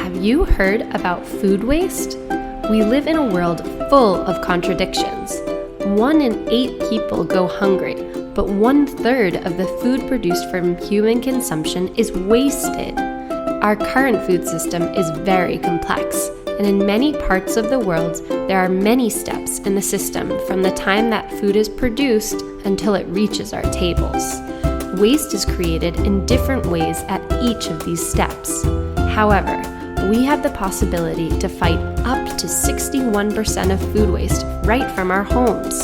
Have you heard about food waste? We live in a world full of contradictions. 1 in 8 people go hungry, but 1/3 of the food produced from human consumption is wasted. Our current food system is very complex, and in many parts of the world, there are many steps in the system from the time that food is produced until it reaches our tables. Waste is created in different ways at each of these steps. However, we have the possibility to fight up to 61% of food waste right from our homes.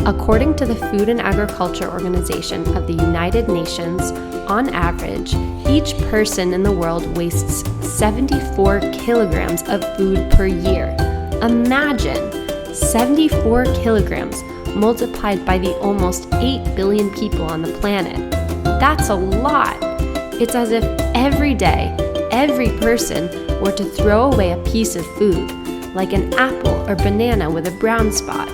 According to the Food and Agriculture Organization of the United Nations, on average, each person in the world wastes 74 kilograms of food per year. Imagine 74 kilograms multiplied by the almost 8 billion people on the planet. That's a lot. It's as if every day, every person were to throw away a piece of food, like an apple or banana with a brown spot.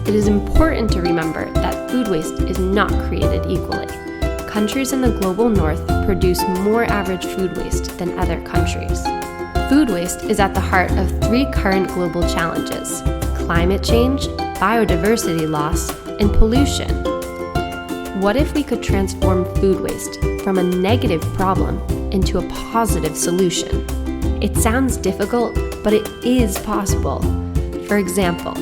It is important to remember that food waste is not created equally. Countries in the global north produce more average food waste than other countries. Food waste is at the heart of 3 current global challenges: climate change, biodiversity loss, and pollution. What if we could transform food waste from a negative problem into a positive solution? It sounds difficult, but it is possible. For example,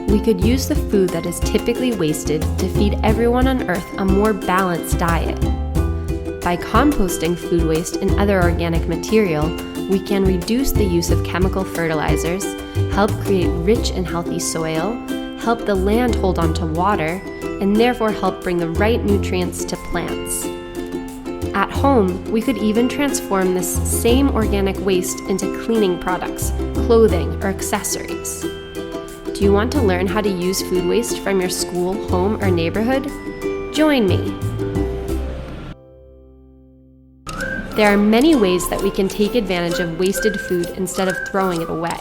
we could use the food that is typically wasted to feed everyone on Earth a more balanced diet. By composting food waste and other organic material, we can reduce the use of chemical fertilizers, help create rich and healthy soil, help the land hold on to water, and therefore help bring the right nutrients to plants. At home, we could even transform this same organic waste into cleaning products, clothing, or accessories. Do you want to learn how to use food waste from your school, home, or neighborhood? Join me. There are many ways that we can take advantage of wasted food instead of throwing it away.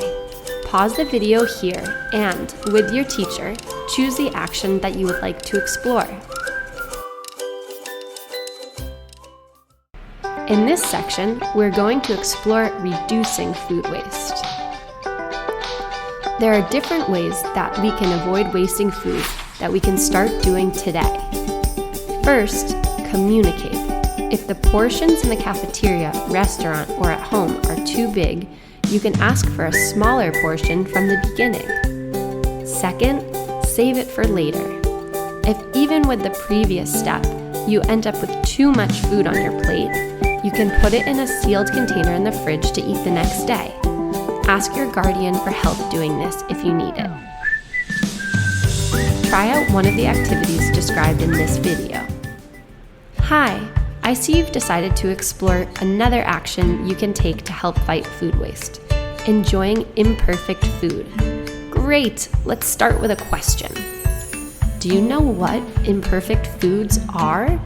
Pause the video here and, with your teacher, choose the action that you would like to explore. In this section, we're going to explore reducing food waste. There are different ways that we can avoid wasting food that we can start doing today. First, communicate. If the portions in the cafeteria, restaurant, or at home are too big, you can ask for a smaller portion from the beginning. Second, save it for later. If even with the previous step, you end up with too much food on your plate, you can put it in a sealed container in the fridge to eat the next day. Ask your guardian for help doing this if you need it. Try out one of the activities described in this video. Hi, I see you've decided to explore another action you can take to help fight food waste: enjoying imperfect food. Great, let's start with a question. Do you know what imperfect foods are?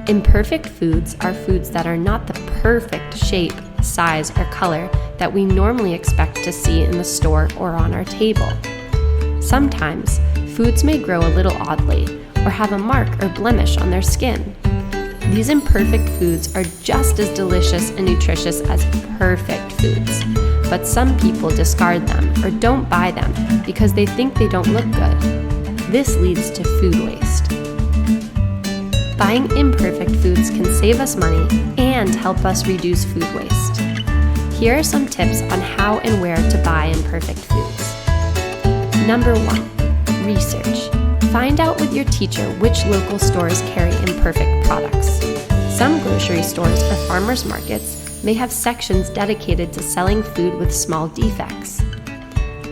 Imperfect foods are foods that are not the perfect shape, size, or color that we normally expect to see in the store or on our table. Sometimes, foods may grow a little oddly or have a mark or blemish on their skin. These imperfect foods are just as delicious and nutritious as perfect foods, but some people discard them or don't buy them because they think they don't look good. This leads to food waste. Buying imperfect foods can save us money and help us reduce food waste. Here are some tips on how and where to buy imperfect foods. Number 1, research. Find out with your teacher which local stores carry imperfect products. Some grocery stores or farmers markets may have sections dedicated to selling food with small defects.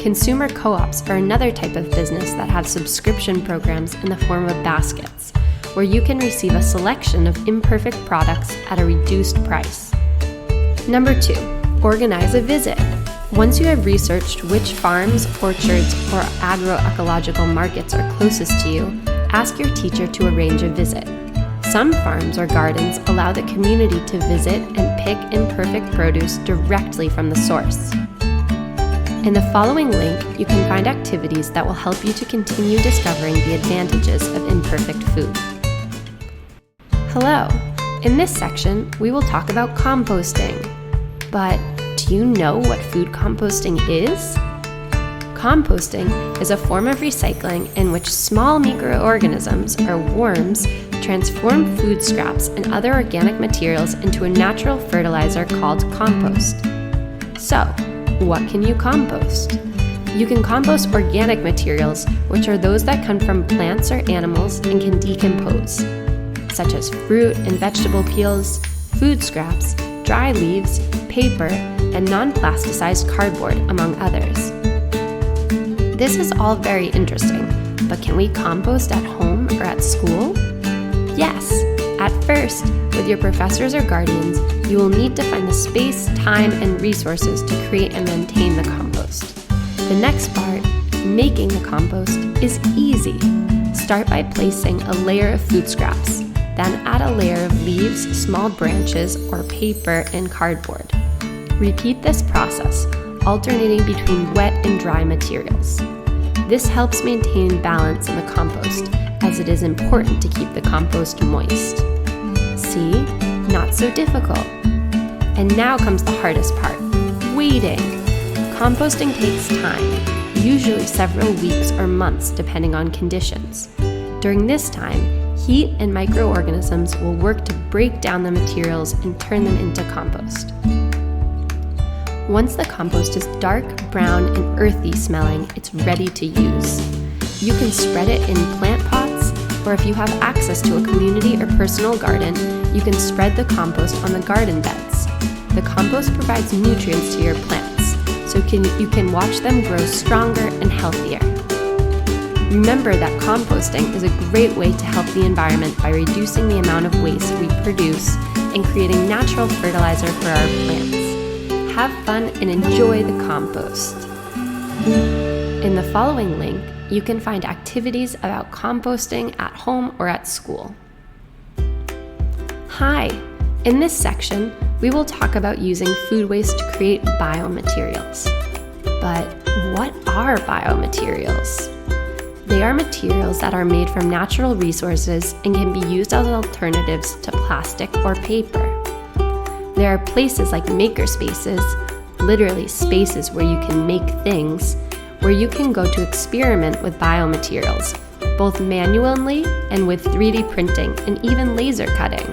Consumer co-ops are another type of business that have subscription programs in the form of baskets, where you can receive a selection of imperfect products at a reduced price. Number 2, organize a visit. Once you have researched which farms, orchards, or agroecological markets are closest to you, ask your teacher to arrange a visit. Some farms or gardens allow the community to visit and pick imperfect produce directly from the source. In the following link, you can find activities that will help you to continue discovering the advantages of imperfect food. Hello! In this section, we will talk about composting. But do you know what food composting is? Composting is a form of recycling in which small microorganisms, or worms, transform food scraps and other organic materials into a natural fertilizer called compost. So, what can you compost? You can compost organic materials, which are those that come from plants or animals and can decompose, such as fruit and vegetable peels, food scraps, dry leaves, paper, and non-plasticized cardboard, among others. This is all very interesting, but can we compost at home or at school? Yes. At first, with your professors or guardians, you will need to find the space, time, and resources to create and maintain the compost. The next part, making the compost, is easy. Start by placing a layer of food scraps, then add a layer of leaves, small branches, or paper and cardboard. Repeat this process, alternating between wet and dry materials. This helps maintain balance in the compost, as it is important to keep the compost moist. See? Not so difficult. And now comes the hardest part, waiting. Composting takes time, usually several weeks or months depending on conditions. During this time, heat and microorganisms will work to break down the materials and turn them into compost. Once the compost is dark, brown, and earthy smelling, it's ready to use. You can spread it in plant pots, or if you have access to a community or personal garden, you can spread the compost on the garden beds. The compost provides nutrients to your plants, so you can watch them grow stronger and healthier. Remember that composting is a great way to help the environment by reducing the amount of waste we produce and creating natural fertilizer for our plants. Have fun and enjoy the compost. In the following link, you can find activities about composting at home or at school. Hi! In this section, we will talk about using food waste to create biomaterials. But what are biomaterials? They are materials that are made from natural resources and can be used as alternatives to plastic or paper. There are places like makerspaces, literally spaces where you can make things, where you can go to experiment with biomaterials, both manually and with 3D printing and even laser cutting.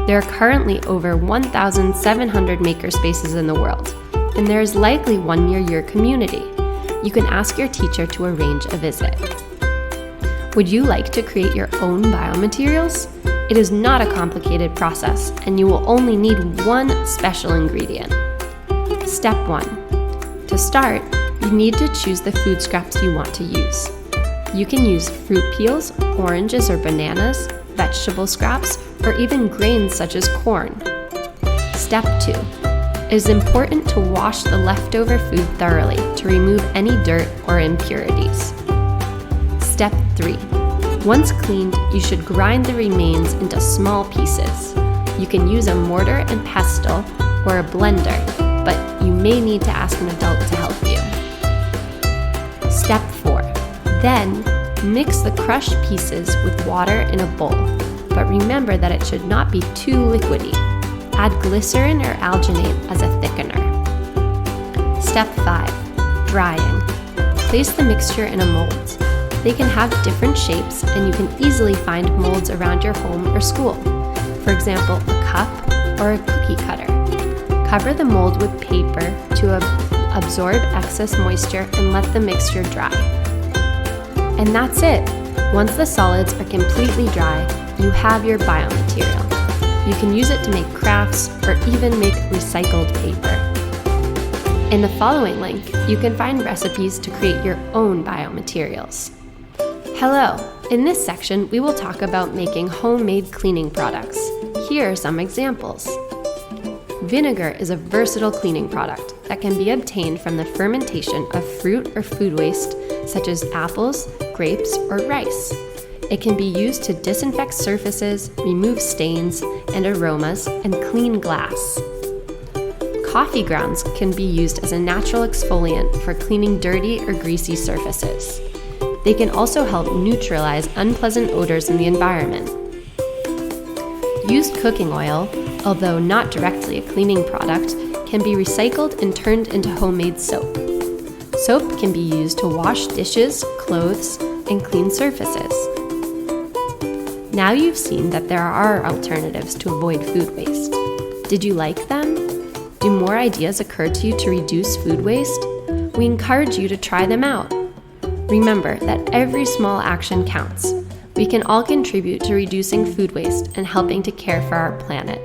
There are currently over 1,700 makerspaces in the world, and there is likely one near your community. You can ask your teacher to arrange a visit. Would you like to create your own biomaterials? It is not a complicated process, and you will only need one special ingredient. Step 1. To start, you need to choose the food scraps you want to use. You can use fruit peels, oranges or bananas, vegetable scraps, or even grains such as corn. Step 2. It is important to wash the leftover food thoroughly to remove any dirt or impurities. Step 3. Once cleaned, you should grind the remains into small pieces. You can use a mortar and pestle or a blender, but you may need to ask an adult to help you. Step 4. Then, mix the crushed pieces with water in a bowl, but remember that it should not be too liquidy. Add glycerin or alginate as a thickener. Step 5. Drying. Place the mixture in a mold. They can have different shapes, and you can easily find molds around your home or school. For example, a cup or a cookie cutter. Cover the mold with paper to absorb excess moisture and let the mixture dry. And that's it! Once the solids are completely dry, you have your biomaterial. You can use it to make crafts or even make recycled paper. In the following link, you can find recipes to create your own biomaterials. Hello! In this section, we will talk about making homemade cleaning products. Here are some examples. Vinegar is a versatile cleaning product that can be obtained from the fermentation of fruit or food waste, such as apples, grapes, or rice. It can be used to disinfect surfaces, remove stains and aromas, and clean glass. Coffee grounds can be used as a natural exfoliant for cleaning dirty or greasy surfaces. They can also help neutralize unpleasant odors in the environment. Used cooking oil, although not directly a cleaning product, can be recycled and turned into homemade soap. Soap can be used to wash dishes, clothes, and clean surfaces. Now you've seen that there are alternatives to avoid food waste. Did you like them? Do more ideas occur to you to reduce food waste? We encourage you to try them out. Remember that every small action counts. We can all contribute to reducing food waste and helping to care for our planet.